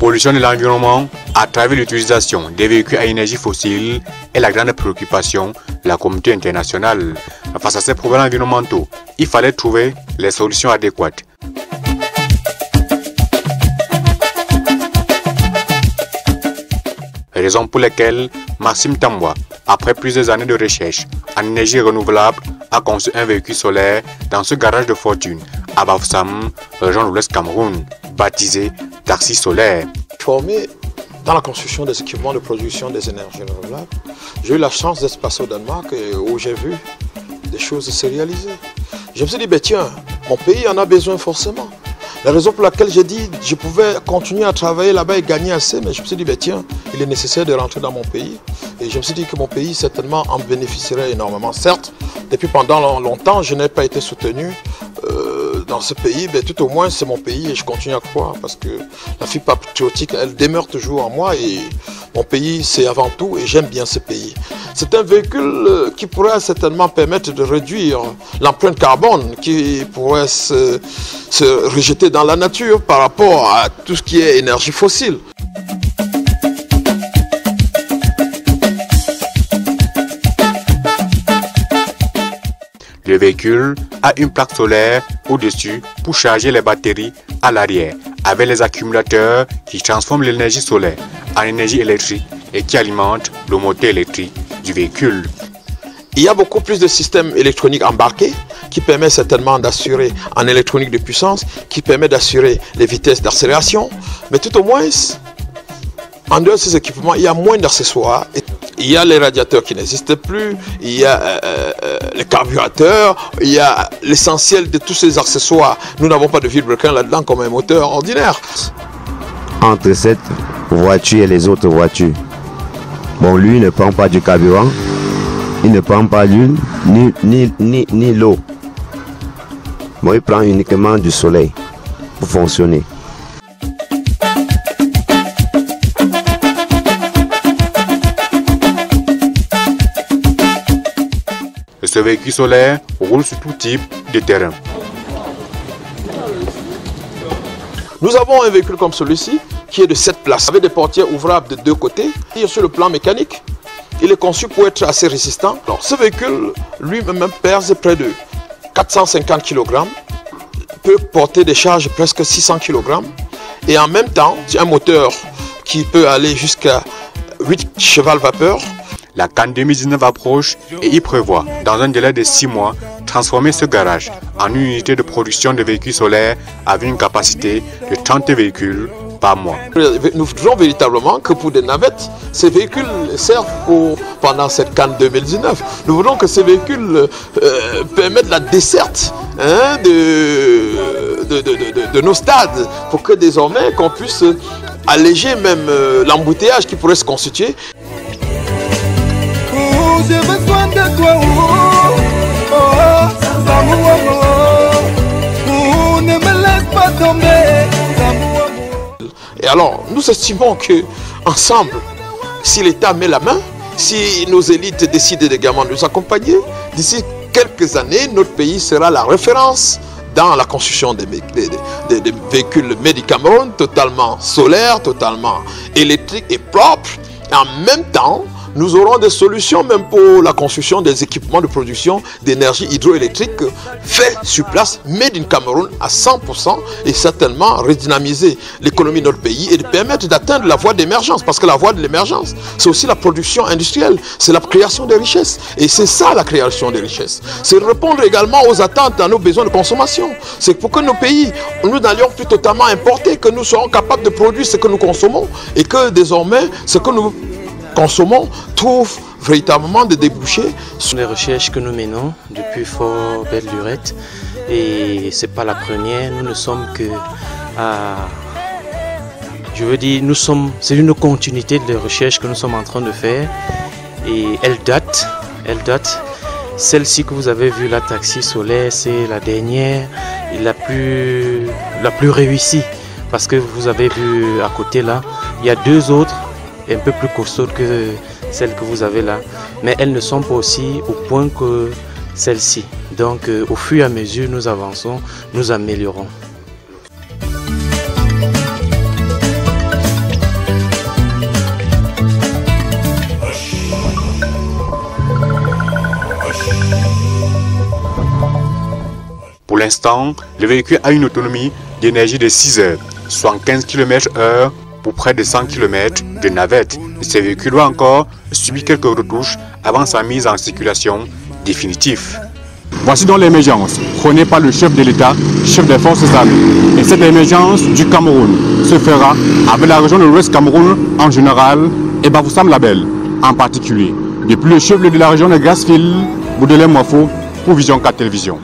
pollution de l'environnement à travers l'utilisation des véhicules à énergie fossile est la grande préoccupation de la communauté internationale. Face à ces problèmes environnementaux, il fallait trouver les solutions adéquates. Raison pour laquelle Maxime Tambwa, après plusieurs années de recherche en énergie renouvelable, a conçu un véhicule solaire dans ce garage de fortune à Bafoussam, région de l'Ouest Cameroun, baptisé Taxi Solaire. Formé dans la construction des équipements de production des énergies renouvelables, j'ai eu la chance d'être passé au Danemark où j'ai vu des choses se réaliser. Je me suis dit, ben tiens, mon pays en a besoin forcément. La raison pour laquelle j'ai dit que je pouvais continuer à travailler là-bas et gagner assez, mais je me suis dit, ben tiens, il est nécessaire de rentrer dans mon pays. Et je me suis dit que mon pays certainement en bénéficierait énormément. Certes, depuis pendant longtemps, je n'ai pas été soutenu dans ce pays, mais tout au moins c'est mon pays et je continue à croire parce que la fibre patriotique, elle demeure toujours en moi et mon pays c'est avant tout et j'aime bien ce pays. C'est un véhicule qui pourrait certainement permettre de réduire l'empreinte carbone qui pourrait se rejeter dans la nature par rapport à tout ce qui est énergie fossile. Le véhicule a une plaque solaire au-dessus pour charger les batteries à l'arrière, avec les accumulateurs qui transforment l'énergie solaire en énergie électrique et qui alimentent le moteur électrique du véhicule. Il y a beaucoup plus de systèmes électroniques embarqués qui permettent certainement d'assurer en électronique de puissance, qui permet d'assurer les vitesses d'accélération, mais tout au moins, en dehors de ces équipements, il y a moins d'accessoires. Il y a les radiateurs qui n'existent plus, il y a les carburateurs, il y a l'essentiel de tous ces accessoires. Nous n'avons pas de vilebrequin là-dedans comme un moteur ordinaire. Entre cette voiture et les autres voitures, bon, lui ne prend pas du carburant, il ne prend pas l'huile ni l'eau. Bon, il prend uniquement du soleil pour fonctionner. Ce véhicule solaire roule sur tout type de terrain. Nous avons un véhicule comme celui-ci qui est de 7 places avec des portières ouvrables de 2 côtés. Et sur le plan mécanique, il est conçu pour être assez résistant. Alors, ce véhicule lui-même pèse près de 450 kg, peut porter des charges presque 600 kg et en même temps, c'est un moteur qui peut aller jusqu'à 8 cheval-vapeur. La Cannes 2019 approche et il prévoit, dans un délai de 6 mois, transformer ce garage en une unité de production de véhicules solaires avec une capacité de 30 véhicules par mois. Nous voudrons véritablement que pour des navettes, ces véhicules servent pendant cette Cannes 2019. Nous voulons que ces véhicules permettent la desserte de nos stades pour que désormais qu'on puisse alléger même l'embouteillage qui pourrait se constituer. J'ai besoin de toi, ne me laisse pas tomber. Et alors, nous estimons que ensemble, si l'État met la main, si nos élites décident également de nous accompagner, d'ici quelques années, notre pays sera la référence dans la construction des véhicules made in Cameroun, totalement solaires, totalement électriques et propres. Et en même temps, nous aurons des solutions même pour la construction des équipements de production d'énergie hydroélectrique faits sur place, made in Cameroun à 100% et certainement redynamiser l'économie de notre pays et de permettre d'atteindre la voie d'émergence. Parce que la voie de l'émergence, c'est aussi la production industrielle, c'est la création des richesses. Et c'est ça la création des richesses. C'est répondre également aux attentes, à nos besoins de consommation. C'est pour que nos pays, nous n'allions plus totalement importer, que nous serons capables de produire ce que nous consommons et que désormais, ce que nous consommons trouve véritablement des débouchés. Les recherches que nous menons depuis Fort Belle Lurette, et c'est pas la première, nous ne sommes que c'est une continuité de recherches que nous sommes en train de faire et elle date. Celle-ci que vous avez vue, la Taxi Solaire, c'est la dernière et la plus réussie parce que vous avez vu à côté là, il y a 2 autres un peu plus costaudes que celles que vous avez là, mais elles ne sont pas aussi au point que celle-ci. Donc au fur et à mesure nous avançons, nous améliorons. l'instant, le véhicule a une autonomie d'énergie de 6 heures, soit 15 km/h pour près de 100 km de navette. Ce véhicule doit encore subir quelques retouches avant sa mise en circulation définitive. Voici donc l'émergence prônée par le chef de l'État, chef des forces armées. Et cette émergence du Cameroun se fera avec la région de l'Ouest Cameroun en général et Bafoussam Label en particulier. Depuis le chef de la région de Grassfield, Boudelé Mwafo pour Vision 4 Télévision.